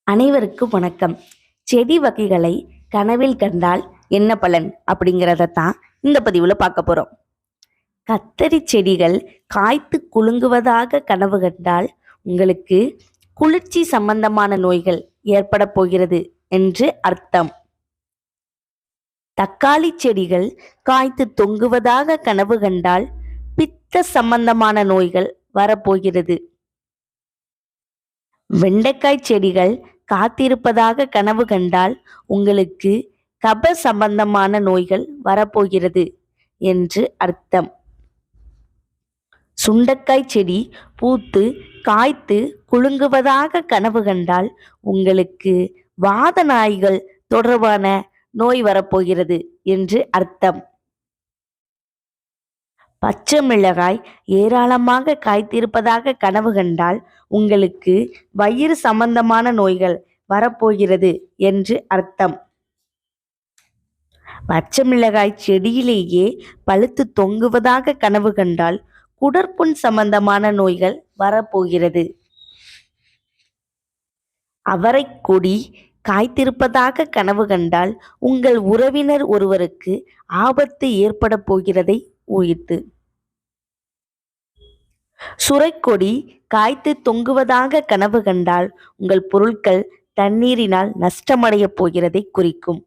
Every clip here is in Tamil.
அனைவருக்கும் வணக்கம். செடி வகைகளை கனவில் கண்டால் என்ன பலன் அப்படிங்கிறத தான் இந்த பதிவில் பார்க்க போகிறோம். கத்தரி செடிகள் காய்த்து குலுங்குவதாக கனவு கண்டால் உங்களுக்கு குளிர்ச்சி சம்பந்தமான நோய்கள் ஏற்பட போகிறது என்று அர்த்தம். தக்காளி செடிகள் காய்த்து தொங்குவதாக கனவு கண்டால் பித்த சம்பந்தமான நோய்கள் வரப்போகிறது. வெண்டைக்காய் செடிகள் காத்திருப்பதாக கனவு கண்டால் உங்களுக்கு கப சம்பந்தமான நோய்கள் வரப்போகிறது என்று அர்த்தம். சுண்டைக்காய் செடி பூத்து காய்த்து குலுங்குவதாக கனவு கண்டால் உங்களுக்கு வாத நாய்கள் தொடர்பான நோய் வரப்போகிறது என்று அர்த்தம். பச்சை மிளகாய் ஏராளமாக காய்த்திருப்பதாக கனவு கண்டால் உங்களுக்கு வயிறு சம்பந்தமான நோய்கள் வரப்போகிறது என்று அர்த்தம். பச்சை மிளகாய் செடியிலேயே பழுத்து தொங்குவதாக கனவு கண்டால் குடற்புண் சம்பந்தமான நோய்கள் வரப்போகிறது. அவரை கொடி காய்த்திருப்பதாக கனவு கண்டால் உங்கள் உறவினர் ஒருவருக்கு ஆபத்து ஏற்பட போகிறதை ஊகித்து. சுரைக்கொடி காய்த்து தொங்குவதாக கனவு கண்டால் உங்கள் பொருட்கள் தண்ணீரினால் நஷ்டமடைய போகிறதை குறிக்கும்.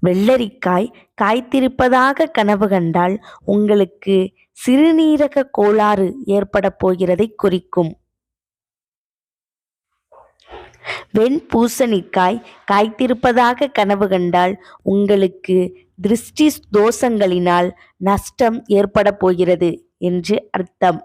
வெள்ளரிக்காய் காய்த்திருப்பதாக கனவு கண்டால் உங்களுக்கு சிறுநீரக கோளாறு ஏற்பட போகிறதை குறிக்கும். வெண்பூசணிக்காய் காய்த்திருப்பதாக கனவு கண்டால் உங்களுக்கு திருஷ்டி தோஷங்களினால் நஷ்டம் ஏற்பட போகிறது என்று அர்த்தம்.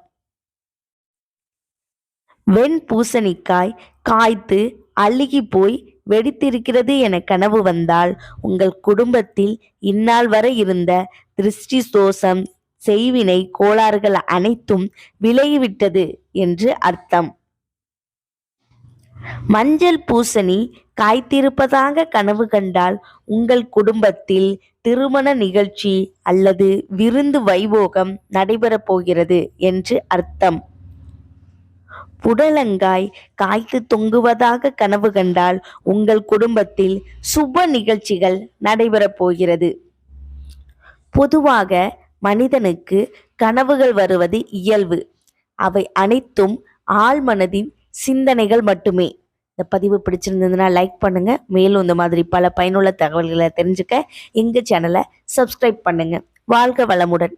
வெண்பூசணிக்காய் காய்த்து அழுகி போய் வெடித்திருக்கிறது என கனவு வந்தால் உங்கள் குடும்பத்தில் இந்நாள் வரை இருந்த திருஷ்டி தோஷம் செய்வினை கோளாறுகள் அனைத்தும் விலகிவிட்டது என்று அர்த்தம். மஞ்சள் பூசணி காய்த்திருப்பதாக கனவு கண்டால் உங்கள் குடும்பத்தில் திருமண நிகழ்ச்சி அல்லது விருந்து வைபோகம் நடைபெறப் போகிறது என்று அர்த்தம். புடலங்காய் காய்த்து தொங்குவதாக கனவு கண்டால் உங்கள் குடும்பத்தில் சுப நிகழ்ச்சிகள் நடைபெறப் போகிறது. பொதுவாக மனிதனுக்கு கனவுகள் வருவது இயல்பு. அவை அனைத்தும் ஆழ்மனதின் சிந்தனைகள் மட்டுமே. இந்த பதிவு பிடிச்சிருந்ததுன்னா லைக் பண்ணுங்க. மேலும் இந்த மாதிரி பல பயனுள்ள தகவல்களை தெரிஞ்சுக்க எங்கள் சேனலை சப்ஸ்கிரைப் பண்ணுங்க. வாழ்க வளமுடன்.